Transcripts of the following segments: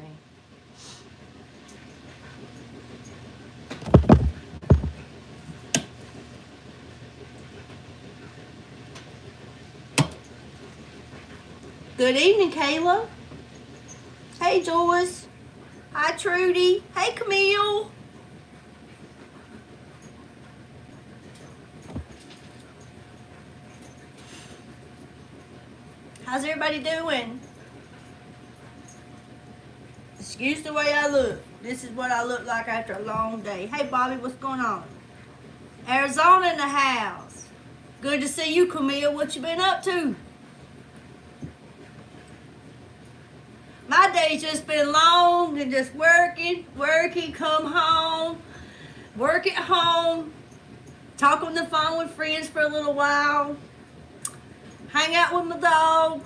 me. Good evening, Kayla. Hey, Joyce. Hi, Trudy. Hey, Camille. How's everybody doing? Excuse the way I look. This is what I look like after a long day. Hey, Bobby, what's going on? Arizona in the house. Good to see you, Camille. What you been up to? My day's just been long and just working, come home, work at home, talk on the phone with friends for a little while, hang out with my dog,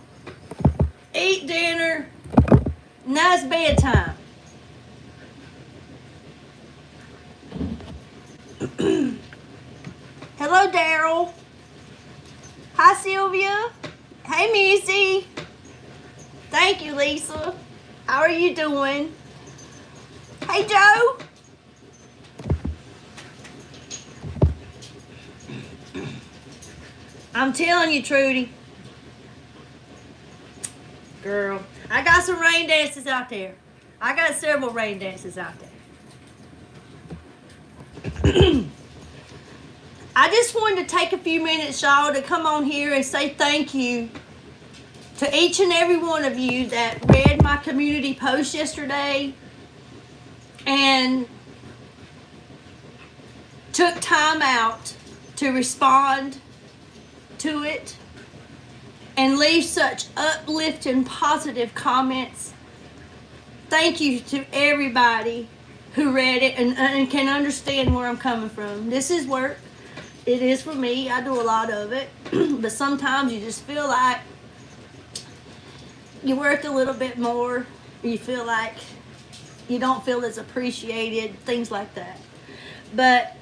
eat dinner. Now it's bedtime. Hello, Daryl. Hi, Sylvia. Hey, Missy. Thank you, Lisa. How are you doing? Hey, Joe. I'm telling you, Trudy. Girl, I got some rain dances out there. I got several rain dances out there. I just wanted to take a few minutes, y'all, to come on here and say thank you to each and every one of you that read my community post yesterday and took time out to respond to it and leave such uplifting, positive comments. Thank you to everybody who read it and can understand where I'm coming from. This is work. It is for me. I do a lot of it. But sometimes you just feel like you're worth a little bit more. You feel like you don't feel as appreciated, things like that. But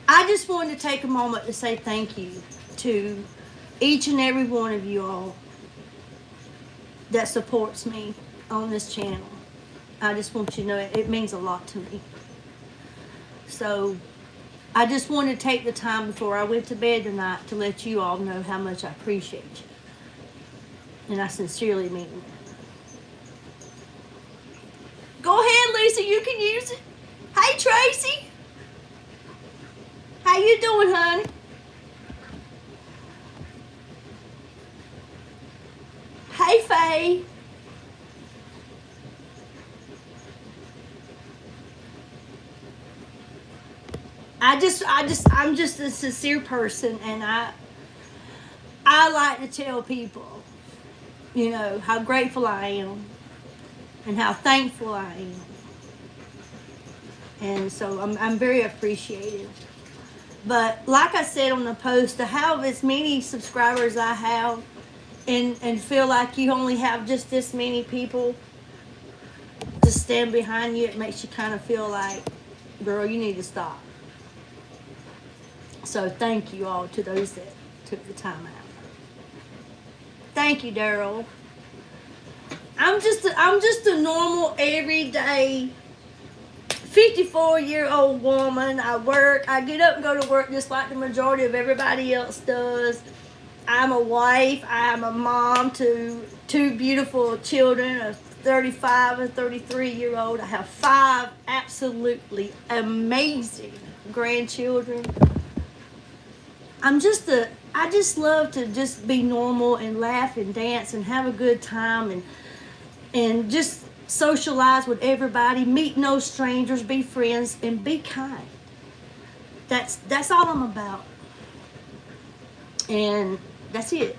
I just wanted to take a moment to say thank you to each and every one of you all that supports me on this channel. I just want you to know it means a lot to me. So I just wanted to take the time before I went to bed tonight to let you all know how much I appreciate you. And I sincerely mean that. Go ahead, Lisa. You can use it. Hey, Tracy. How you doing, honey? Hey, Faye. I'm just a sincere person, and I like to tell people, you know, how grateful I am and how thankful I am. And so I'm very appreciative. But like I said on the post, to have as many subscribers I have and feel like you only have just this many people to stand behind you, it makes you kind of feel like, girl, you need to stop. So thank you all to those that took the time out. Thank you, Daryl. I'm just a normal, everyday 54-year-old woman. I work. I get up and go to work just like the majority of everybody else does. I'm a wife. I'm a mom to two beautiful children, a 35 and 33-year-old. I have 5 absolutely amazing grandchildren. I just love to just be normal and laugh and dance and have a good time and just socialize with everybody, meet no strangers, be friends, and be kind. That's all I'm about. And that's it.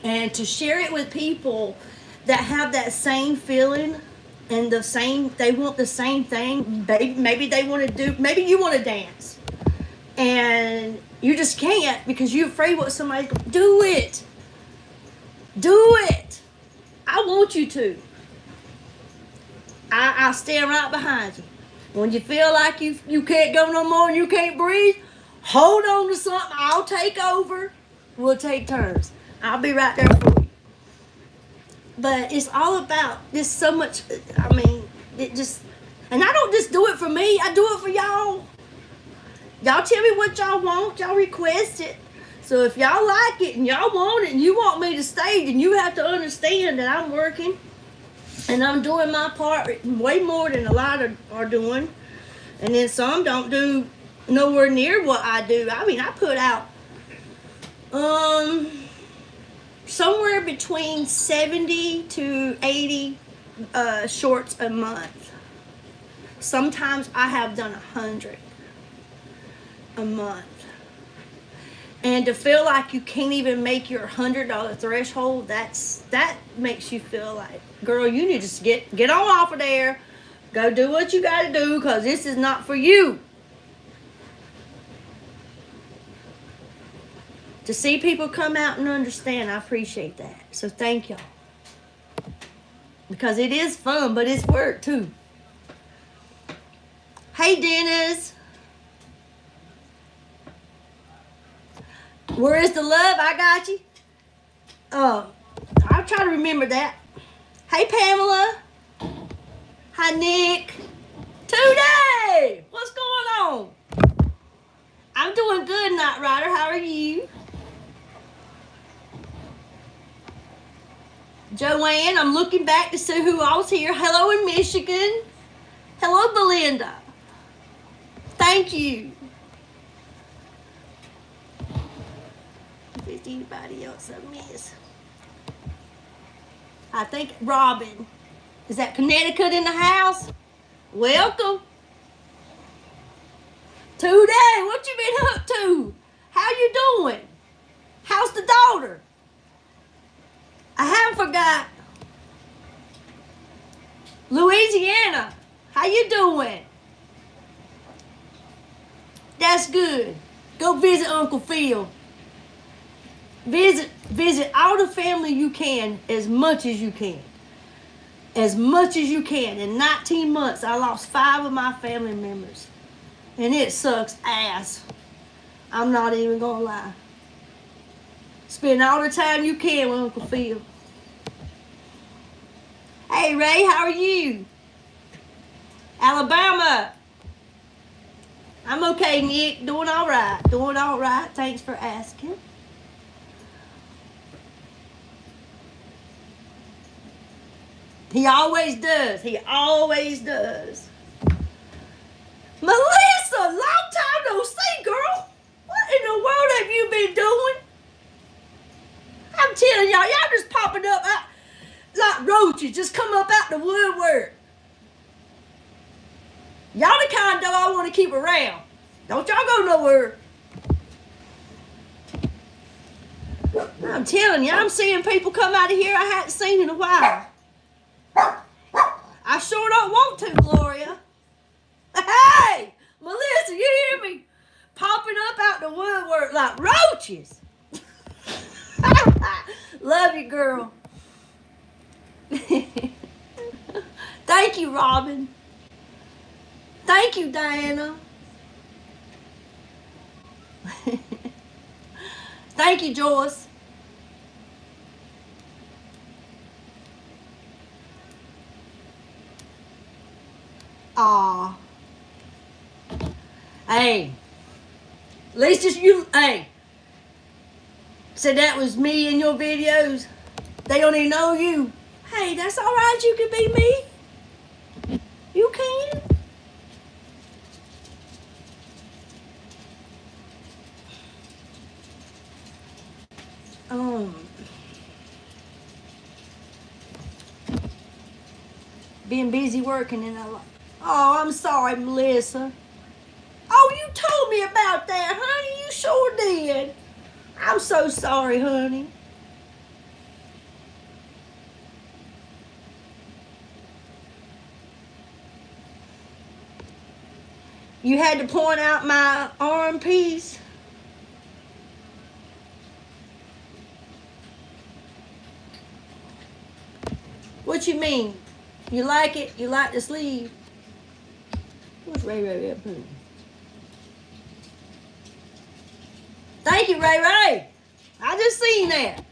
And to share it with people that have that same feeling and they want the same thing. Maybe they want to maybe you want to dance. And you just can't because you're afraid what somebody's going to do. It. Do it. I want you to. I'll stand right behind you. When you feel like you can't go no more and you can't breathe, hold on to something. I'll take over. We'll take turns. I'll be right there for you. But it's all about, there's so much, I mean, it just, and I don't just do it for me, I do it for y'all. Y'all tell me what y'all want, y'all request it. So if y'all like it and y'all want it and you want me to stay, then you have to understand that I'm working and I'm doing my part way more than a lot are doing. And then some don't do nowhere near what I do. I mean, I put out somewhere between 70 to 80 shorts a month. Sometimes I have done 100 a month. And to feel like you can't even make your $100 threshold, that makes you feel like, girl, you need to get on off of there. Go do what you got to do, because this is not for you. To see people come out and understand, I appreciate that. So thank y'all. Because it is fun, but it's work too. Hey, Dennis. Where is the love? I got you. I'll try to remember that. Hey, Pamela. Hi, Nick. Today, what's going on? I'm doing good, Night Rider. How are you? Joanne, I'm looking back to see who all's here. Hello in Michigan. Hello, Belinda. Thank you. If there's anybody else I miss. I think Robin. Is that Connecticut in the house? Welcome. Today, what you been up to? How you doing? How's the daughter? I haven't forgot. Louisiana, how you doing? That's good. Go visit Uncle Phil. Visit all the family you can, as much as you can. As much as you can. In 19 months, I lost 5 of my family members. And it sucks ass. I'm not even gonna lie. Spend all the time you can with Uncle Phil. Hey, Ray, how are you? Alabama. I'm okay, Nick. Doing all right. Doing all right. Thanks for asking. He always does. He always does. Melissa, long time no see, girl. What in the world have you been doing? I'm telling y'all just popping up like roaches. Just come up out the woodwork. Y'all the kind though I want to keep around. Don't y'all go nowhere. I'm telling you, I'm seeing people come out of here I hadn't seen in a while. I sure don't want to, Gloria. Hey, Melissa, you hear me? Popping up out the woodwork like roaches. Love you, girl. Thank you, Robin. Thank you, Diana. Thank you, Joyce. Aw. Hey. At least just you, hey. Said that was me in your videos. They don't even know you. Hey, that's all right. You can be me. You can. Been busy working and oh, I'm sorry, Melissa. Oh, you told me about that, honey. You sure did. I'm so sorry, honey. You had to point out my arm piece. What you mean? You like it? You like the sleeve? What's Ray up here? Thank you, Ray. I just seen that.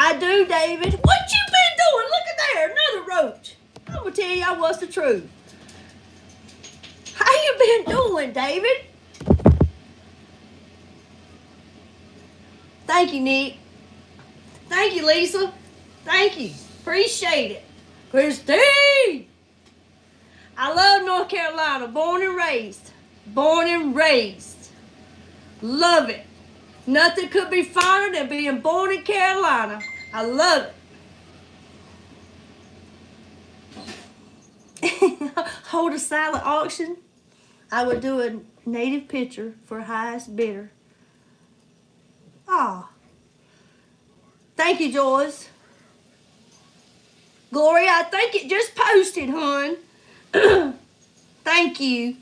I do, David. What you been doing? Look at there, another roach. I'm gonna tell y'all what's the truth. How you been doing, David? Thank you, Nick. Thank you, Lisa. Thank you. Appreciate it. Christine! I love North Carolina. Born and raised. Born and raised. Love it. Nothing could be finer than being born in Carolina. I love it. Hold a silent auction. I would do a native picture for highest bidder. Ah. Thank you, Joyce. Gloria, I think it just posted, hon. Thank you.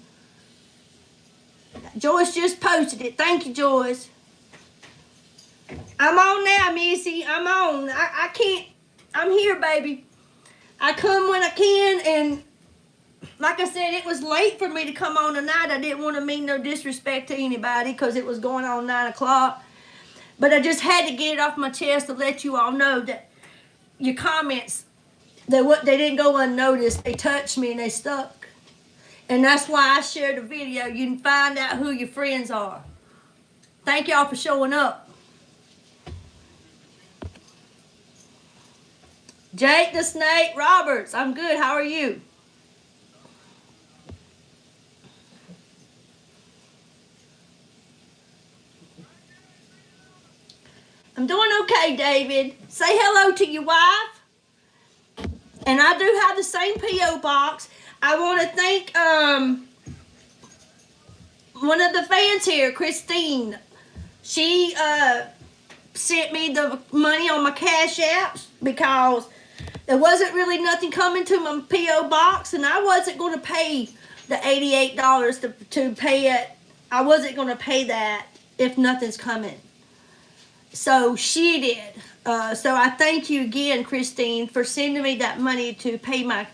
Joyce just posted it. Thank you, Joyce. I'm on now, Missy. I'm on. I can't. I'm here, baby. I come when I can, and like I said, it was late for me to come on tonight. I didn't want to mean no disrespect to anybody because it was going on 9 o'clock. But I just had to get it off my chest to let you all know that your comments, they didn't go unnoticed. They touched me and they stuck. And that's why I shared the video. You can find out who your friends are. Thank y'all for showing up. Jake the Snake Roberts, I'm good. How are you? I'm doing okay, David. Say hello to your wife. And I do have the same P.O. box. I want to thank one of the fans here, Christine. She sent me the money on my Cash Apps because there wasn't really nothing coming to my P.O. box, and I wasn't going to pay the $88 to pay it. I wasn't going to pay that if nothing's coming. So she did. So I thank you again, Christine, for sending me that money to pay my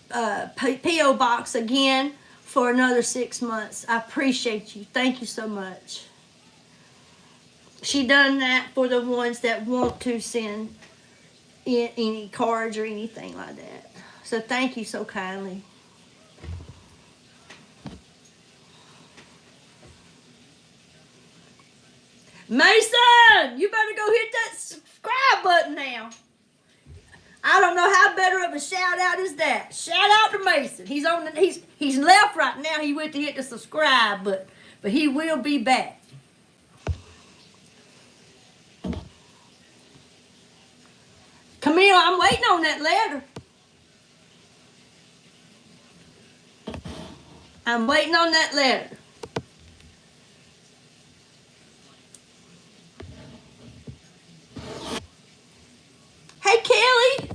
P.O. box again for another 6 months. I appreciate you. Thank you so much. She done that for the ones that want to send any cards or anything like that. So thank you so kindly. Mason, you better go hit that subscribe button now. I don't know how better of a shout out is that. Shout out to Mason. He's left right now. He went to hit the subscribe button, but he will be back. Camille, I'm waiting on that letter. I'm waiting on that letter. Hey, Kelly.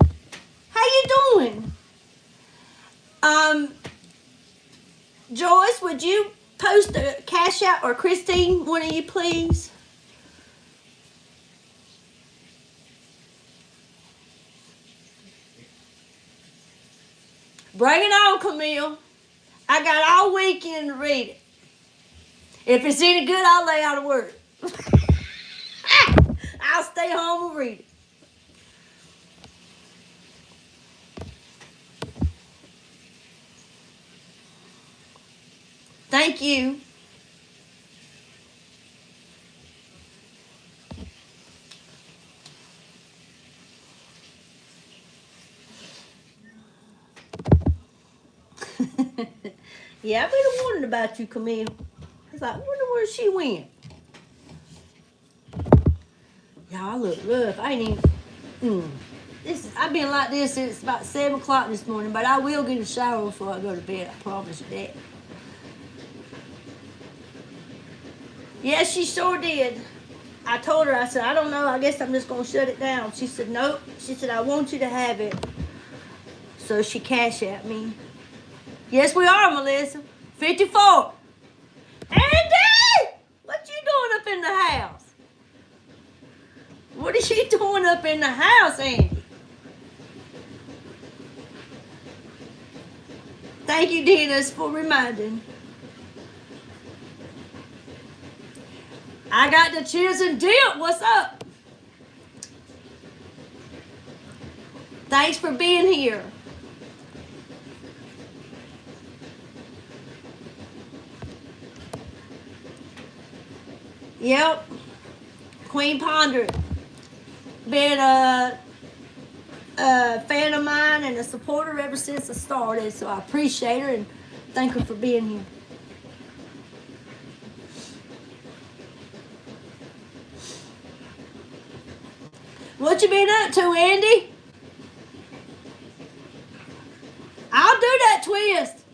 How you doing? Joyce, would you post a Cash App, or Christine, one of you, please? Bring it on, Camille. I got all weekend to read it. If it's any good, I'll lay out of work. I'll stay home and read it. Thank you. Yeah, I've been wondering about you, Camille. I was like, I wonder where she went. Y'all look rough. I ain't even. I've been like this since about 7 o'clock this morning, but I will get a shower before I go to bed. I promise you that. Yes, she sure did. I told her, I said, I don't know, I guess I'm just going to shut it down. She said, nope. She said, I want you to have it. So she Cash at me. Yes, we are, Melissa. 54. Andy! What you doing up in the house? What are you doing up in the house, Andy? Thank you, Dennis, for reminding. I got the cheers and dip. What's up? Thanks for being here. Yep. Queen Ponder. Been a fan of mine and a supporter ever since I started. So I appreciate her and thank her for being here. What you been up to, Andy? I'll do that twist.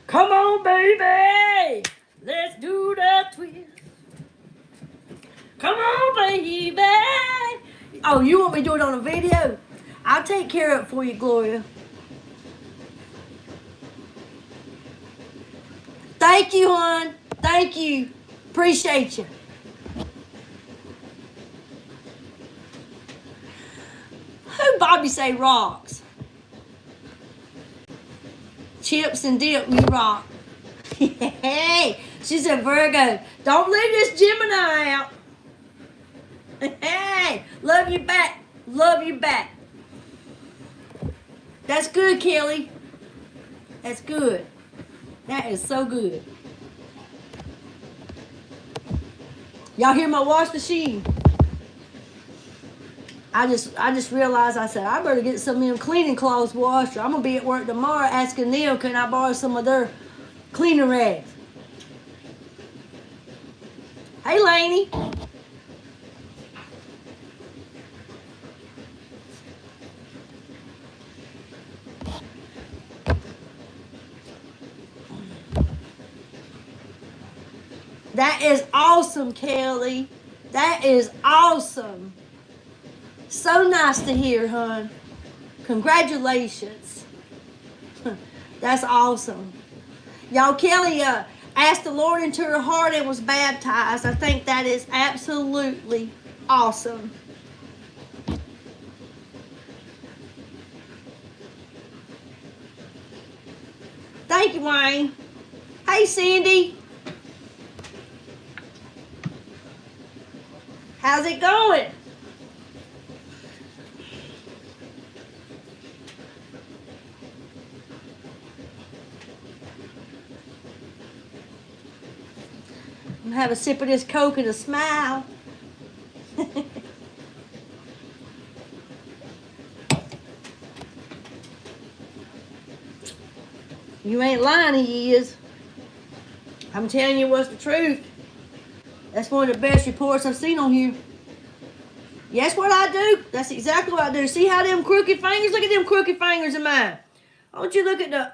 Come on, baby. Let's do that twist. Come on, baby. Oh, you want me to do it on a video? I'll take care of it for you, Gloria. Thank you, hon. Thank you. Appreciate you. Who Bobby say rocks? Chips and dip, you rock. Hey, she's a Virgo. Don't leave this Gemini out. Hey, love you back. Love you back. That's good, Kelly. That's good. That is so good. Y'all hear my wash machine? I just realized, I said, I better get some of them cleaning cloths washed. I'm going to be at work tomorrow asking Neil, can I borrow some of their cleaning rags? Hey, Lainey. That is awesome, Kelly. That is awesome. So nice to hear, hon. Congratulations. That's awesome. Y'all, Kelly asked the Lord into her heart and was baptized. I think that is absolutely awesome. Thank you, Wayne. Hey, Cindy. How's it going? I'm gonna have a sip of this Coke and a smile. You ain't lying, he is. I'm telling you what's the truth. That's one of the best reports I've seen on here. That's what I do. That's exactly what I do. See how them crooked fingers? Look at them crooked fingers of mine. Why don't you look at the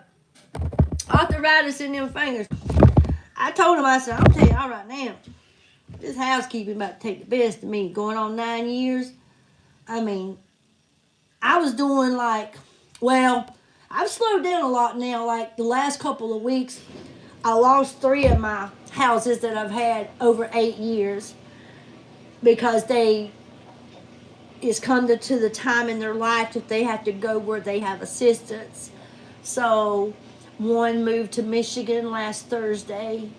arthritis in them fingers? I told him, I said, I'll tell y'all right now, this housekeeping about to take the best of me. Going on 9 years. I mean, I was doing I've slowed down a lot now. Like the last couple of weeks, I lost 3 of my houses that I've had over 8 years because it's come to the time in their life that they have to go where they have assistance. So one moved to Michigan last Thursday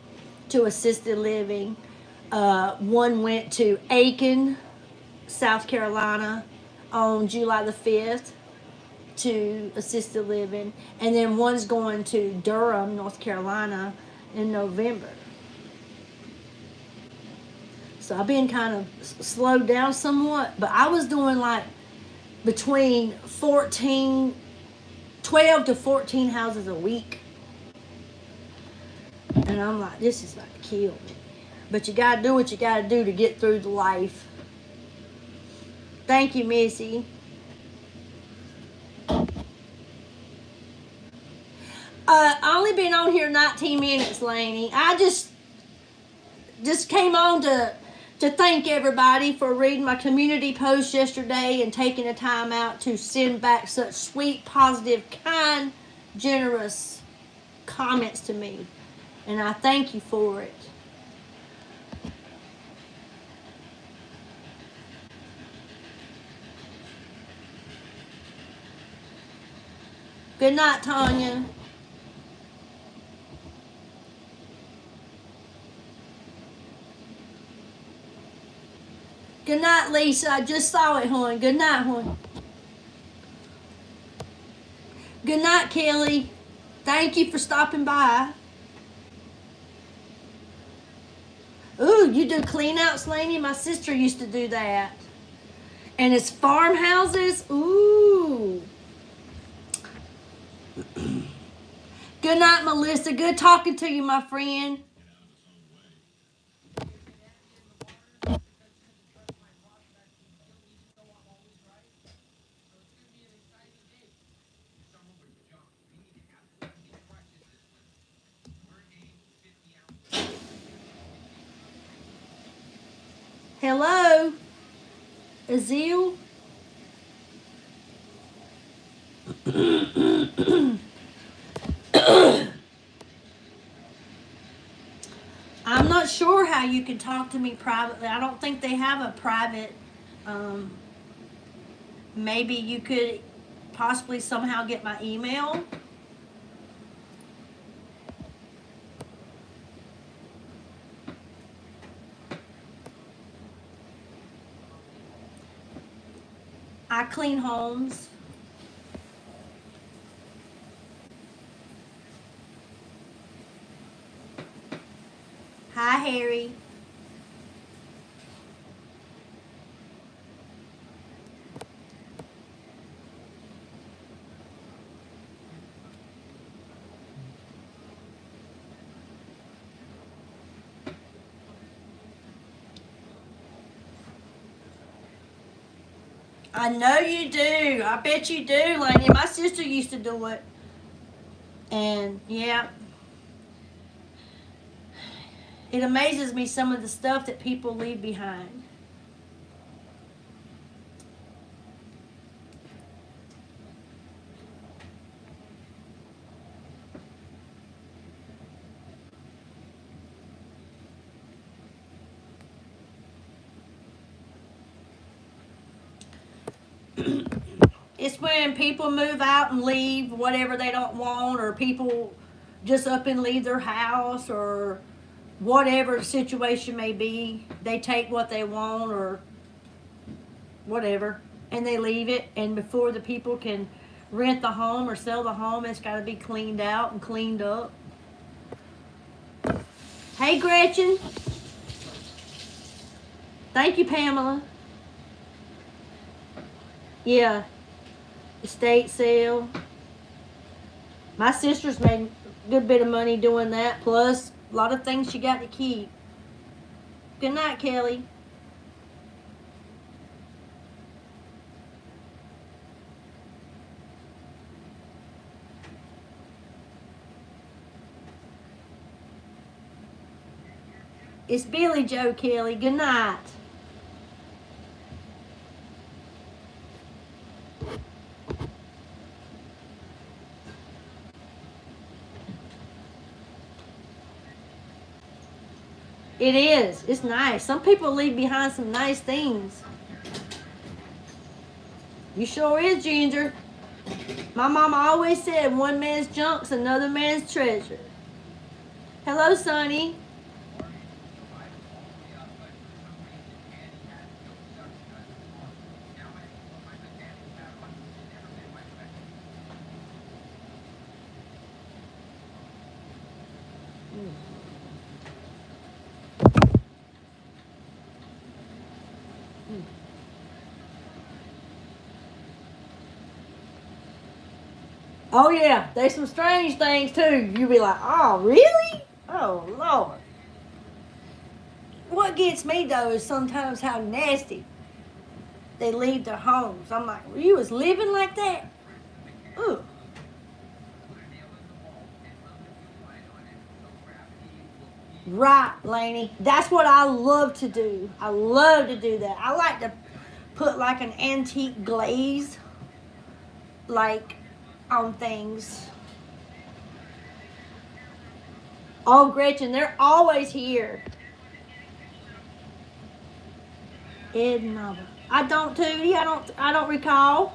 to assisted living. One went to Aiken, South Carolina on July the 5th to assisted living. And then one's going to Durham, North Carolina in November. So I've been kind of slowed down somewhat, but I was doing between 12 to 14 houses a week. And I'm like, this is about to kill me. But you got to do what you got to do to get through the life. Thank you, Missy. I only been on here 19 minutes, Lainey. I just came on to thank everybody for reading my community post yesterday and taking the time out to send back such sweet, positive, kind, generous comments to me. And I thank you for it. Good night, Tanya. Good night, Lisa. I just saw it, hon. Good night, hon. Good night, Kelly. Thank you for stopping by. Ooh, you do clean outs, Laney? My sister used to do that. And it's farmhouses. Ooh. Good night, Melissa. Good talking to you, my friend. Hello, Azil. I'm not sure how you can talk to me privately. I don't think they have a private. Um, Maybe you could possibly somehow get my email. I clean homes. Hi, Harry. I know you do. I bet you do, Laney. My sister used to do it. And yeah, it amazes me some of the stuff that people leave behind. It's when people move out and leave whatever they don't want, or people just up and leave their house, or whatever the situation may be. They take what they want or whatever, and they leave it. And before the people can rent the home or sell the home, it's got to be cleaned out and cleaned up. Hey, Gretchen. Thank you, Pamela. Yeah, estate sale. My sister's made a good bit of money doing that, plus a lot of things she got to keep. Good night, Kelly. It's Billy Joe, Kelly. Good night. It is. It's nice. Some people leave behind some nice things. You sure is, Ginger. My mama always said one man's junk's another man's treasure. Hello, Sonny. Oh yeah, there's some strange things too. You be like, oh really? Oh Lord. What gets me though is sometimes how nasty they leave their homes. I'm like, you was living like that? Ooh. Right, Laney. That's what I love to do. I love to do that. I like to put like an antique glaze like on things. Oh, Gretchen, they're always here. Ed and Nova. I don't, Tootie. I don't recall.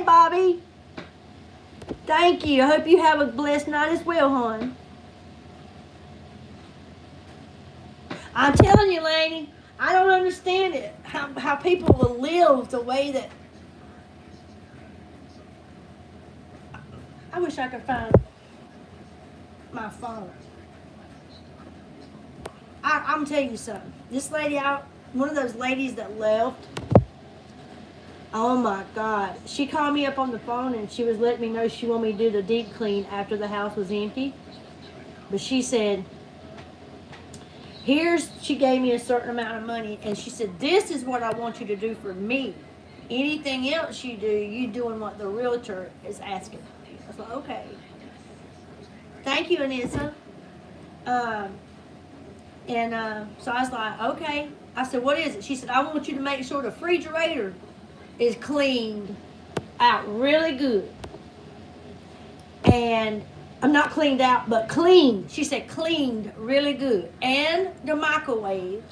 Hey, Bobby. Thank you. I hope you have a blessed night as well, hon. I'm telling you, Laney, I don't understand it. How people will live the way that. I wish I could find my phone. I'm telling you something. This lady out, one of those ladies that left. Oh my God. She called me up on the phone and she was letting me know she wanted me to do the deep clean after the house was empty. But she said, she gave me a certain amount of money and she said, this is what I want you to do for me. Anything else you do, you doing what the realtor is asking. I was like, okay. Thank you, Anissa. So I was like, okay. I said, what is it? She said, I want you to make sure the refrigerator is cleaned out really good. And I'm not cleaned out, but cleaned. She said cleaned really good. And the microwave,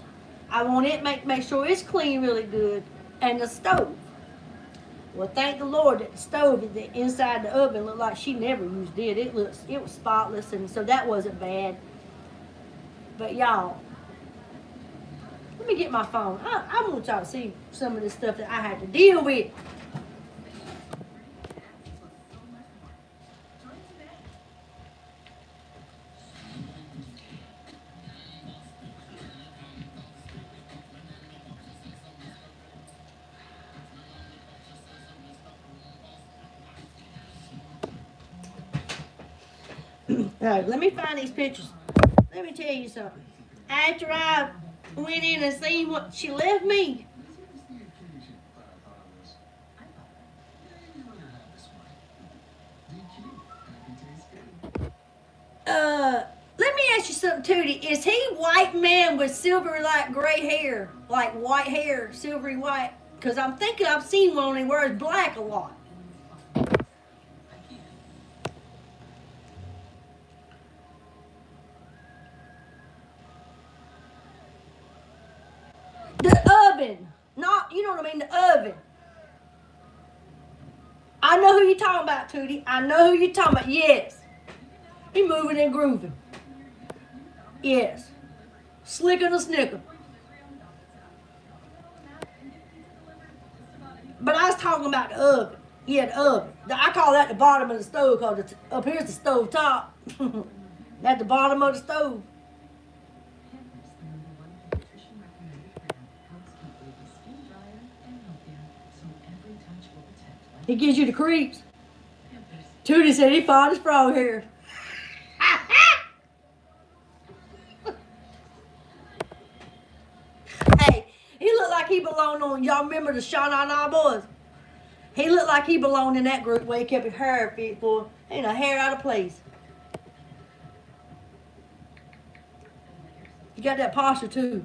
I want it make sure it's clean really good. And the stove. Well, thank the Lord that the stove, the inside the oven looked like she never used it. It was spotless, and so that wasn't bad. But y'all, let me get my phone. I want y'all to see some of the stuff that I had to deal with. Alright, let me find these pictures. Let me tell you something. After I went in and seen what she left me, let me ask you something, Tootie. Is he white man with silver like gray hair? Like white hair, silvery white? Because I'm thinking I've seen one and he wears black a lot. The oven. Not, you know what I mean, the oven. I know who you're talking about, Tootie. I know who you're talking about. Yes. He moving and grooving. Yes. Slicker and a snicker. But I was talking about the oven. Yeah, the oven. I call that the bottom of the stove because up here's the stove top. That's the bottom of the stove. He gives you the creeps. Tootie said he fought his frog hair. Hey, he looked like he belonged on, y'all remember the Sha Na Na Boys? He looked like he belonged in that group where he kept his hair fit for, ain't a hair out of place. He got that posture too.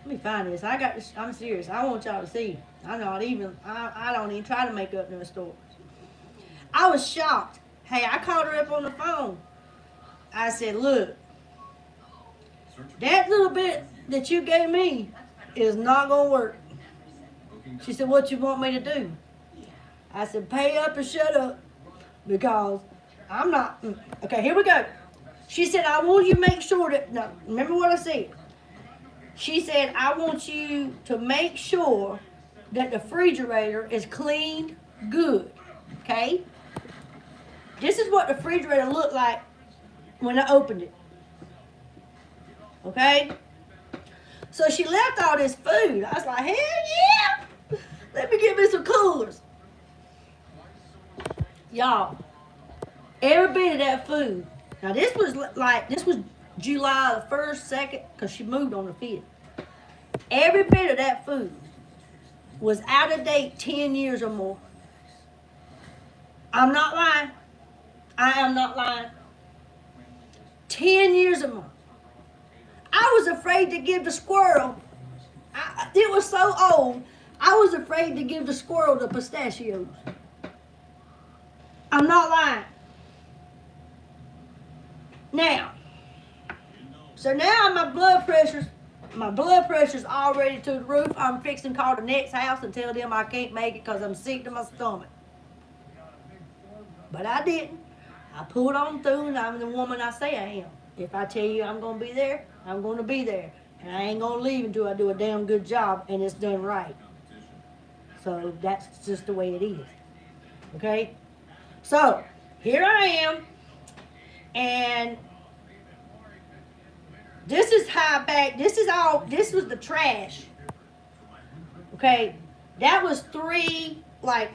Let me find this. I got this. I'm serious. I want y'all to see. I don't even try to make up no stories. I was shocked. Hey, I called her up on the phone. I said, look, that little bit that you gave me is not going to work. She said, what you want me to do? I said, pay up and shut up because I'm not. Okay, here we go. She said, I want you to make sure that, no, remember what I said. She said, I want you to make sure that the refrigerator is cleaned good, okay? This is what the refrigerator looked like when I opened it, okay? So she left all this food. I was like, hell yeah! Let me get me some coolers. Y'all, every bit of that food. Now this was July the 1st, 2nd, because she moved on the 5th. Every bit of that food was out of date 10 years or more. I'm not lying. I am not lying. 10 years or more. I was afraid to give the squirrel. It was so old. I was afraid to give the squirrel the pistachios. I'm not lying. Now, so now my blood pressure's My blood pressure's already to the roof. I'm fixing to call the next house and tell them I can't make it because I'm sick to my stomach. But I didn't. I pulled on through, and I'm the woman I say I am. If I tell you I'm going to be there, I'm going to be there. And I ain't going to leave until I do a damn good job and it's done right. So that's just the way it is. Okay? So, here I am. And this is how back, this was the trash. Okay? That was 3, like,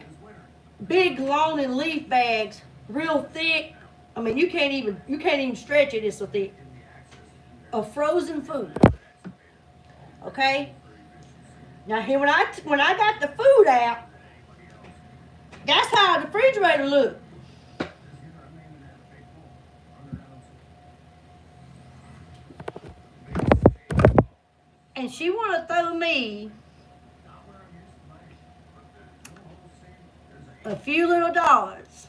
big lawn and leaf bags, real thick. I mean, you can't even stretch it. It's so thick. Of frozen food. Okay. Now here, when I got the food out, that's how the refrigerator looked. And she want to throw me a few little dollars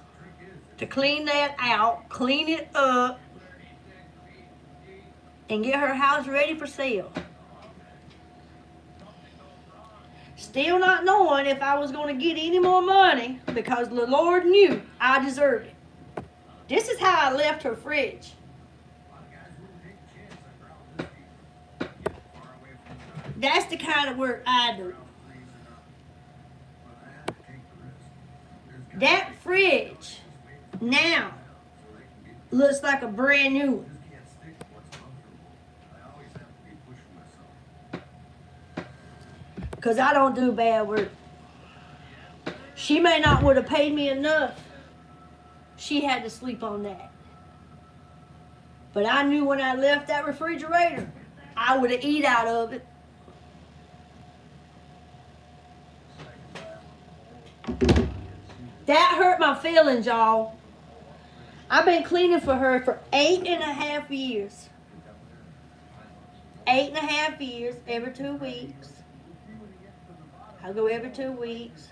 to clean that out, clean it up, and get her house ready for sale. Still not knowing if I was going to get any more money because the Lord knew I deserved it. This is how I left her fridge. That's the kind of work I do. That fridge now looks like a brand new one. Because I don't do bad work. She may not would have paid me enough. She had to sleep on that. But I knew when I left that refrigerator, I would have eat out of it. That hurt my feelings, y'all. I've been cleaning for her for 8.5 years. 8.5 years, every 2 weeks. I go every 2 weeks.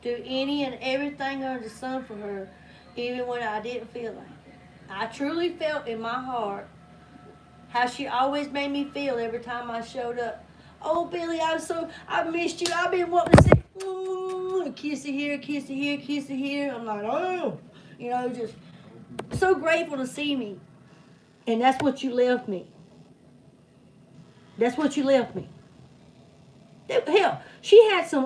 Do any and everything under the sun for her, even when I didn't feel like it. I truly felt in my heart how she always made me feel every time I showed up. Oh, Billy, I missed you. I've been wanting to say, kiss it here, kiss it here, kiss it here. I'm like, oh, just so grateful to see me. And that's what you left me. That's what you left me. Hell, she had some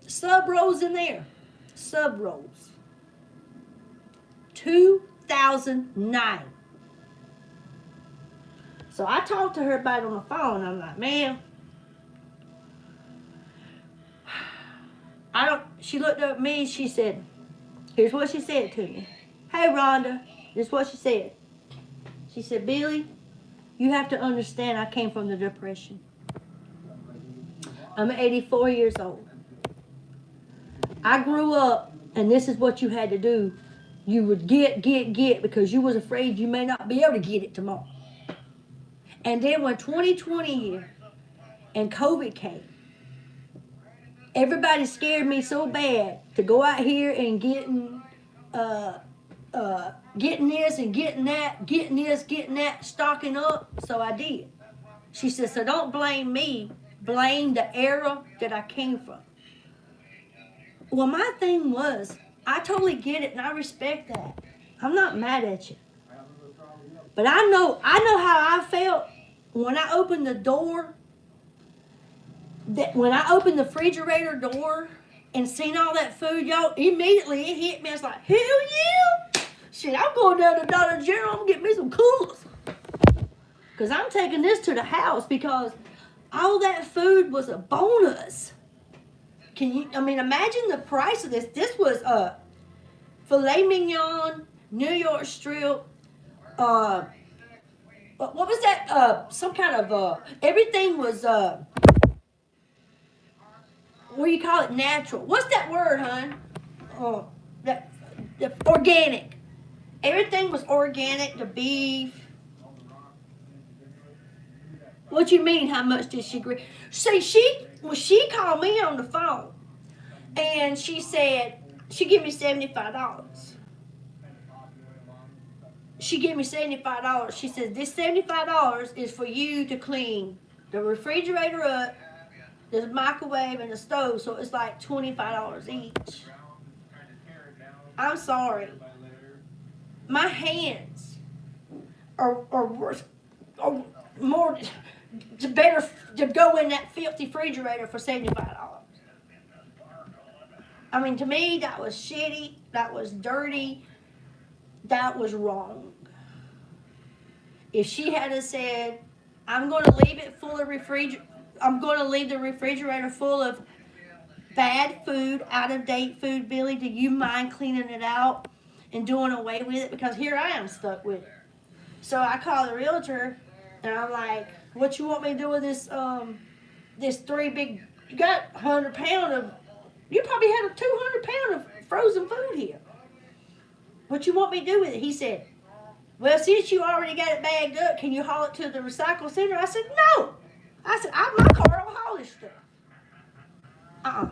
sub rolls in there. Sub rolls. 2009. So I talked to her about it on the phone. I'm like, ma'am, she looked up at me, she said, here's what she said to me. Hey, Rhonda, this is what she said. She said, Billy, you have to understand I came from the Depression. I'm 84 years old. I grew up, and this is what you had to do. You would get, because you was afraid you may not be able to get it tomorrow. And then when 2020 hit and COVID came, everybody scared me so bad to go out here and getting this and getting that, getting this, getting that, stocking up. So I did. She said, so don't blame me. Blame the era that I came from. Well, my thing was, I totally get it and I respect that. I'm not mad at you. But I know how I felt when I opened the door, when I opened the refrigerator door and seen all that food, y'all, immediately it hit me. I was like, hell yeah! Shit, I'm going down to Dollar General, I'm going to get me some coolers. Because I'm taking this to the house because all that food was a bonus. Imagine the price of this. This was filet mignon, New York strip, what was that? Some kind of, everything was, what do you call it? Natural. What's that word, hon? The organic. Everything was organic, the beef. What you mean, how much did she agree? See, she called me on the phone, and she said, she gave me $75. She gave me $75. She said, this $75 is for you to clean the refrigerator up, the microwave, and the stove, so it's like $25 each. I'm sorry. My hands are worth are more better to go in that filthy refrigerator for $75. I mean, to me, that was shitty. That was dirty. That was wrong. If she had said, "I'm going to leave it full of I'm going to leave the refrigerator full of bad food, out of date food, Billy. Do you mind cleaning it out and doing away with it? Because here I am stuck with it." So I called the realtor, and I'm like, "What you want me to do with this? This 3 big? You got 100 pound of? You probably had a 200 pound of frozen food here. What you want me to do with it?" He said, "Well, since you already got it bagged up, can you haul it to the recycle center?" I said, "No." I said, "My car will haul this stuff."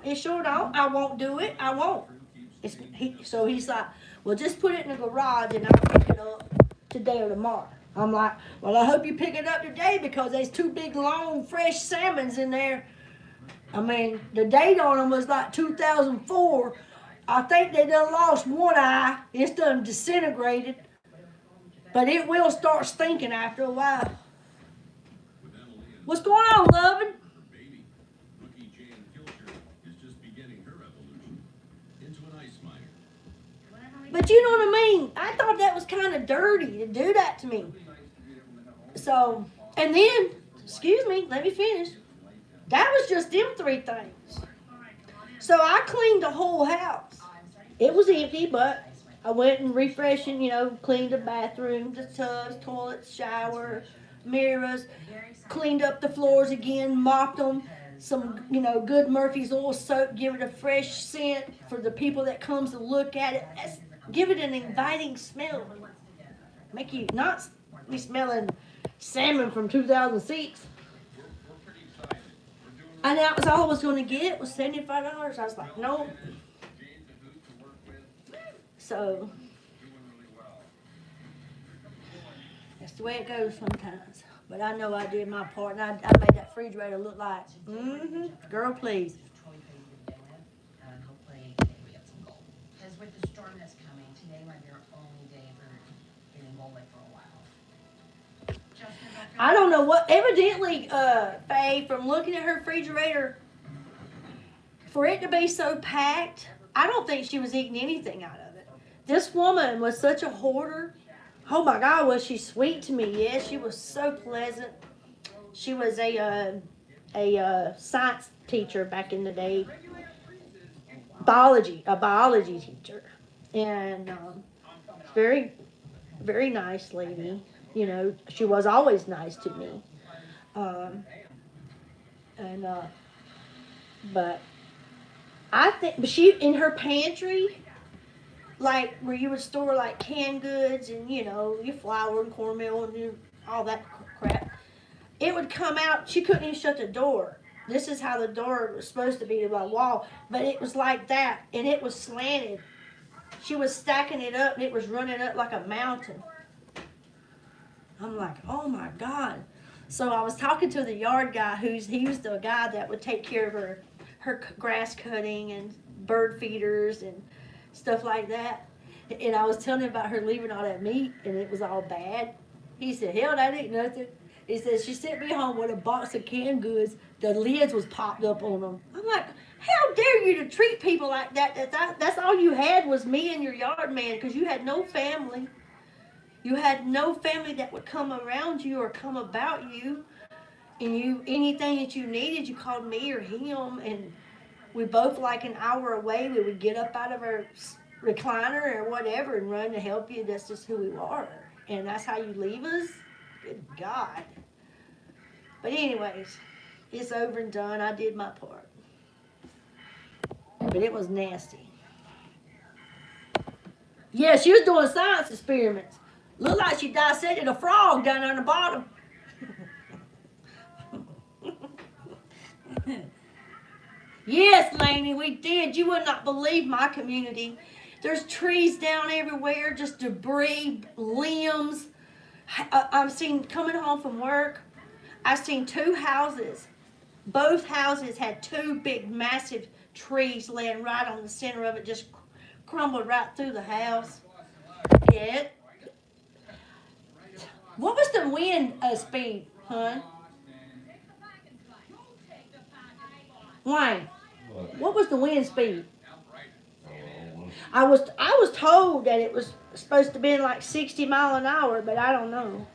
It sure don't. I won't do it. I won't. So he's like, "Well, just put it in the garage and I'll pick it up today or tomorrow." I'm like, "Well, I hope you pick it up today because there's 2 big, long, fresh salmons in there." I mean, the date on them was like 2004. I think they done lost one eye. It's done disintegrated. But it will start stinking after a while. What's going on, lovin'? But you know what I mean? I thought that was kind of dirty to do that to me. So, and then, excuse me, let me finish. That was just them 3 things. So I cleaned the whole house. It was empty, but I went and refreshed and, cleaned the bathroom, the tubs, toilets, shower, mirrors, cleaned up the floors again, mopped them. Some, good Murphy's oil soap, give it a fresh scent for the people that comes to look at it. Give it an inviting smell. Make you not be smelling salmon from 2006. And that was all I was going to get was $75. I was like, no. So that's the way it goes sometimes. But I know I did my part, and I made that refrigerator look like, girl, please. Because with the storm that's coming, today might be our only day for getting molded for a while. I don't know what, evidently, Faye, from looking at her refrigerator, for it to be so packed, I don't think she was eating anything out of it. This woman was such a hoarder. Oh my God, was she sweet to me? Yes, she was so pleasant. She was a science teacher back in the day. A biology teacher. And very, very nice lady. She was always nice to me. But I think, but she, in her pantry, like where you would store like canned goods and your flour and cornmeal and all that crap, it would come out. She couldn't even shut the door. This is how the door was supposed to be to my wall, but it was like that, and it was slanted. She was stacking it up, and it was running up like a mountain. I'm like, oh my God. So I was talking to the yard guy, he was the guy that would take care of her grass cutting and bird feeders and stuff like that. And I was telling him about her leaving all that meat, and it was all bad. He said, hell, that ain't nothing. He said, she sent me home with a box of canned goods. The lids was popped up on them. I'm like, how dare you to treat people like that? That's all you had was me and your yard man, because you had no family. You had no family that would come around you or come about you. And anything that you needed, you called me or him. And we both, like an hour away, we would get up out of our recliner or whatever and run to help you. That's just who we are. And that's how you leave us? Good God. But anyways, it's over and done. I did my part. But it was nasty. Yeah, she was doing science experiments. Looked like she dissected a frog down on the bottom. Yes, Laney, we did. You would not believe my community. There's trees down everywhere, just debris, limbs. I'm seeing coming home from work. I've seen 2 houses. Both houses had 2 big, massive trees laying right on the center of it, just crumbled right through the house. Yeah. What was the wind speed, hon? Wayne, what was the wind speed? I was told that it was supposed to be like 60 mile an hour, but I don't know.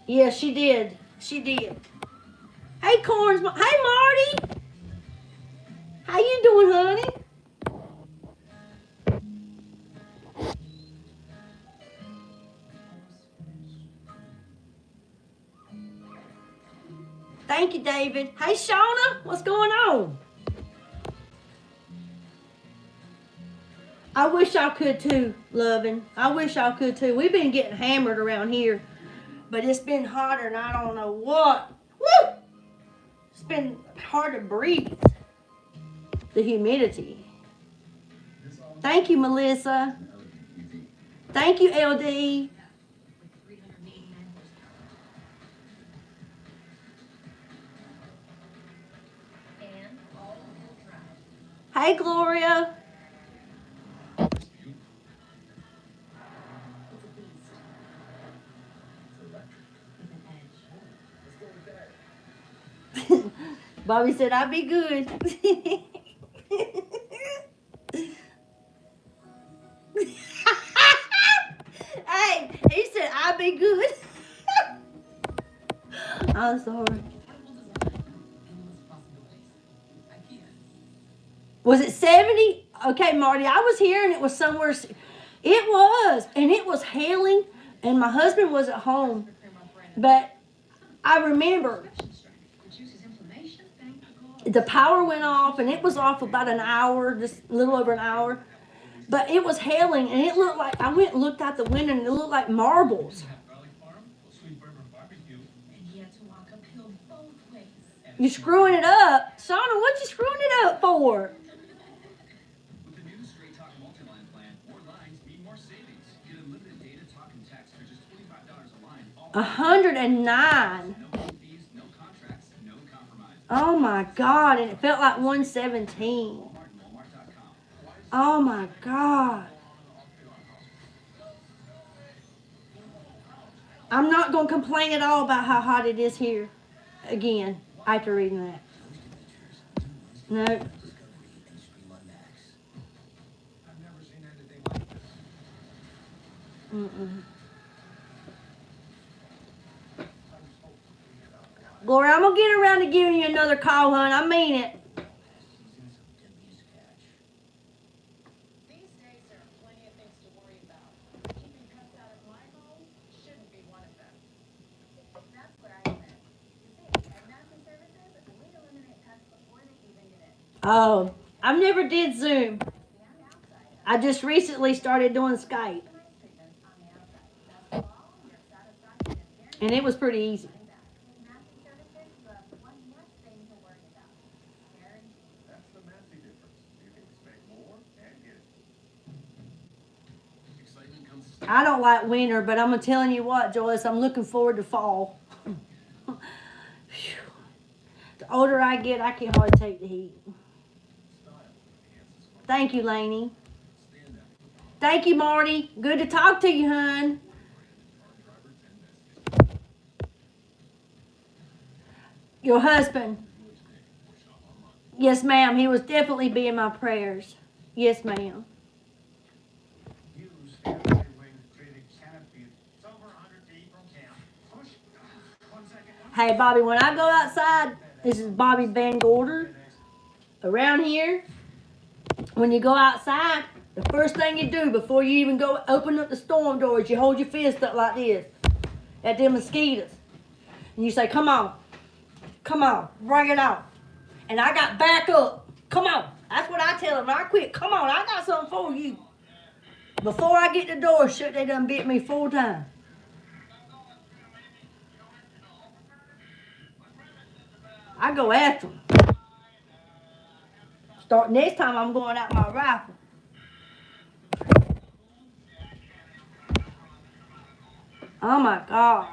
Yeah, she did. She did. Hey, Corns. Hey, Marty. How you doing, honey? Thank you, David. Hey, Shauna. What's going on? I wish I could too, loving. I wish I could too. We've been getting hammered around here, but it's been hotter and I don't know what. Woo! It's been hard to breathe. The humidity. Thank you, Melissa. Thank you, LD. Hey, Gloria. Bobby said, I'll be good. Hey, he said, I'll be good. I'm sorry. Was it 70? Okay, Marty, I was here and it was somewhere. It was. And it was hailing. And my husband was at home. But I remember the power went off, and it was off about an hour, just a little over an hour. But it was hailing, and it looked like, I went and looked out the window, and it looked like marbles. You screwing it up? Shauna, what you screwing it up for? With the new Straight Talk multi-line plan, more lines mean more savings. Get unlimited data, talk, and text for just $25 a line. 109. No fees, no contracts, no compromise. Oh my God, and it felt like 117. Oh my God. I'm not going to complain at all about how hot it is here again after reading that. No. Mm-mm. Gloria, I'm going to get around to giving you another call, hon. I mean it. These days, there are plenty of things to worry about. Keeping cuts out of my home shouldn't be one of them. That's where I live. You see, at Massive Services, we eliminate cuts before they even get in. Oh, I've never did Zoom. I just recently started doing Skype. And it was pretty easy. That's the Massey difference. You can expect more and get it. Excitement comes. I don't like winter, but I'm telling you what, Joyce, I'm looking forward to fall. The older I get, I can hardly take the heat. Thank you, Lainey. Thank you, Marty. Good to talk to you, hon. Your husband. Yes, ma'am. He was definitely be in my prayers. Yes, ma'am. Hey, Bobby, when I go outside, this is Bobby Van Gorder. Around here, when you go outside, the first thing you do before you even go open up the storm doors, you hold your fist up like this at them mosquitoes. And you say, come on, bring it on. And I got back up. Come on. That's what I tell them. I quit. Come on, I got something for you. Before I get the door shut, they done bit me 4 times. I go after them. Start next time, I'm going out my rifle. Oh my God.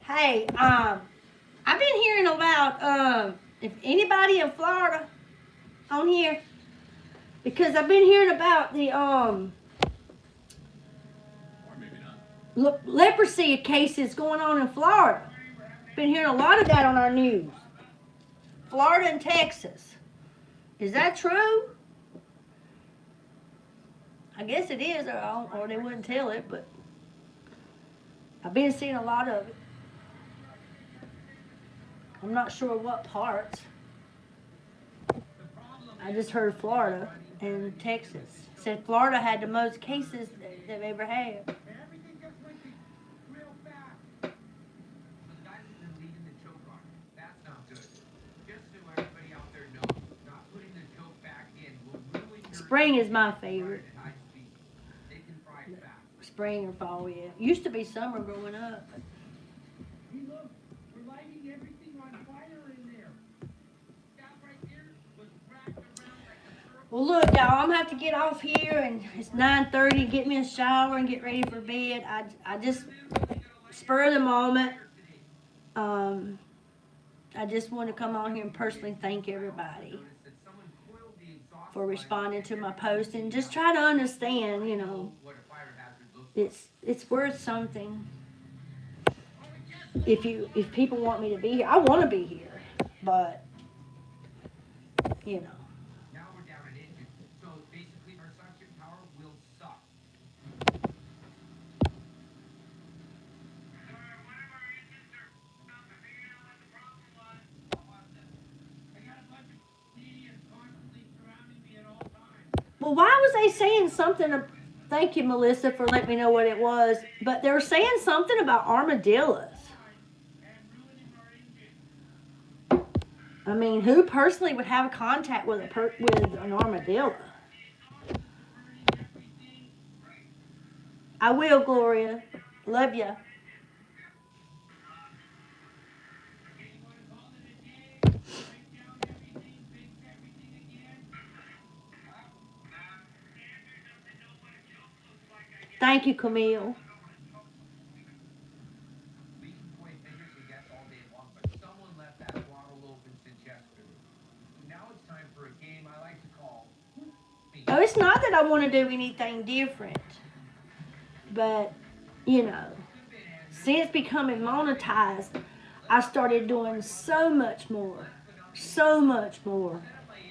Hey, I've been hearing about if anybody in Florida on here, because I've been hearing about the Or maybe not. leprosy cases going on in Florida. Been hearing a lot of that on our news. Florida and Texas. Is that true? I guess it is, or they wouldn't tell it, but I've been seeing a lot of it. I'm not sure what parts. I just heard Florida and Texas. Said Florida had the most cases they've ever had. Everything just went real fast. The guy that's been leading the choke on, that's not good. Just so everybody out there knows, not putting the choke back in will ruin your Spring is my favorite. at high speed. They can fry it fast. Spring or fall, yeah. Used to be summer growing up. Hey, look, we're lighting everything on fire in there. That right there was wrapped around like a circle. Well, look, y'all, I'm gonna have to get off here, and it's 9:30. Get me a shower and get ready for bed. I just spur of the moment. I just want to come on here and personally thank everybody That someone coiled the exhaust for responding to my post and just try to understand. what a fire hazard looks like. It's worth something. If people want me to be here, I want to be here, but you know. Now we're down an engine, so basically our suction power will suck. Well, why was they saying something? Thank you, Melissa, for letting me know what it was. But they were saying something about armadillos. I mean, who personally would have contact with with an armadillo? I will, Gloria. Love ya. Thank you, Camille. We can point fingers and guess all day long, but someone left that throttle open since yesterday. Now it's time for a game I like to call. Oh, it's not that I want to do anything different. But, since becoming monetized, I started doing so much more. So much more.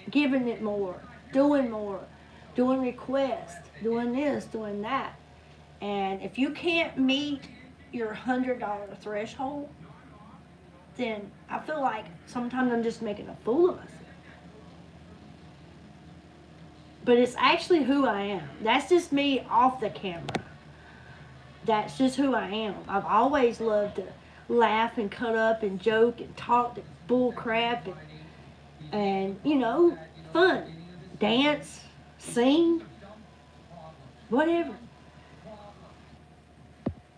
Giving it more. Doing requests. Doing this, doing that. And if you can't meet your $100 threshold, then I feel like sometimes I'm just making a fool of myself. But it's actually who I am. That's just me off the camera. That's just who I am. I've always loved to laugh and cut up and joke and talk bull crap and fun. Dance, sing, whatever.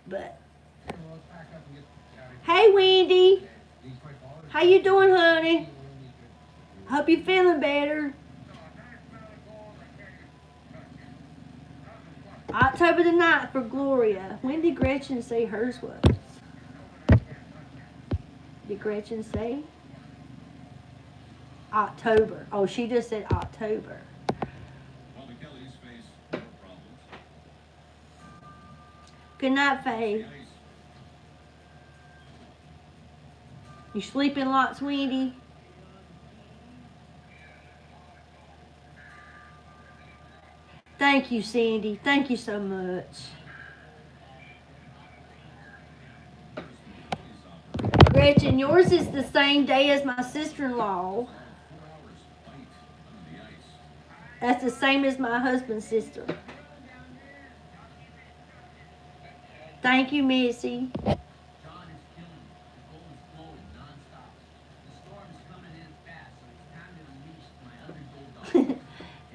But hey, Wendy, how you doing, honey? Hope you're feeling better. October the 9th for Gloria. When did Gretchen say hers was? Did Gretchen say? October. Oh, she just said October. While the Kellys face more problems. Good night, Faye. The ice. You sleeping lots, Wendy? Thank you, Sandy. Thank you so much. Gretchen, yours is the same day as my sister-in-law. 4 hours fight under the ice. That's the same as my husband's sister. Thank you, Missy. John is killing me. The cold is flowing nonstop. The storm's coming in fast, so it's time to unleash my other bulldog.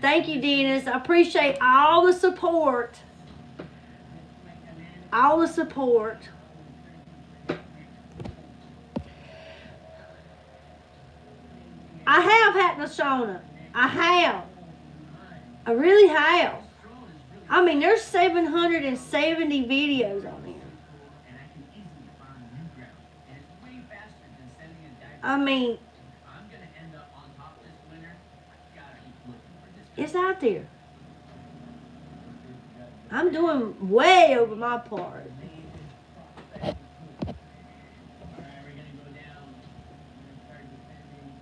Thank you, Dennis. I appreciate all the support. All the support. I have had Shauna. I have. I really have. I mean, there's 770 videos on here. And I can easily find new ground. I mean, I'm gonna end up on top this winter. I gotta keep looking for this. it's out there. I'm doing way over my part. Alright, we're gonna go down. We're gonna start descending.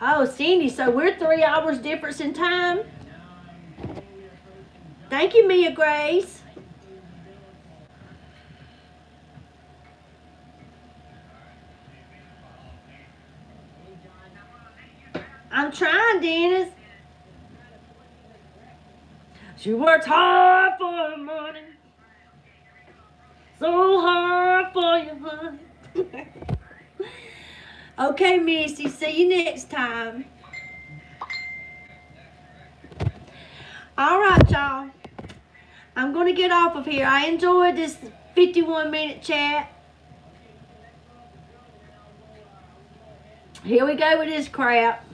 Oh, Cindy, so we're 3 hours difference in time? Now I'm slowly approaching Thank you, Mia Grace. I'm trying, Dennis. She works hard for her money. So hard for your money. Okay, Missy. See you next time. All right, y'all. I'm going to get off of here. I enjoyed this 51-minute chat. Here we go with this crap.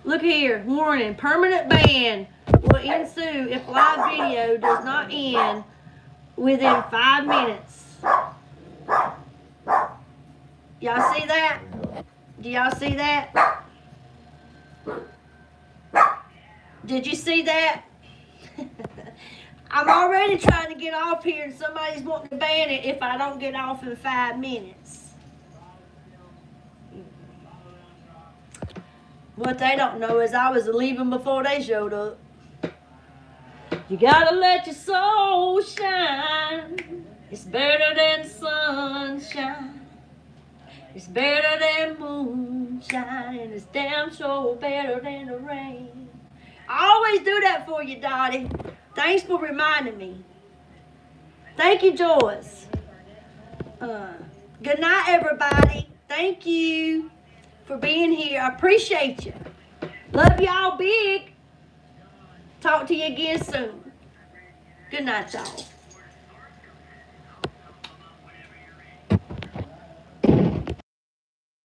Look here. Warning. Permanent ban will ensue if live video does not end within 5 minutes. Y'all see that? Do y'all see that? Did you see that? I'm already trying to get off here and somebody's wanting to ban it if I don't get off in 5 minutes. What they don't know is I was leaving before they showed up. You gotta let your soul shine. It's better than sunshine. It's better than moonshine. And it's damn sure better than the rain. I always do that for you, Dottie. Thanks for reminding me. Thank you, Joyce. Good night, everybody. Thank you for being here. I appreciate you. Love y'all big. Talk to you again soon. Good night, y'all.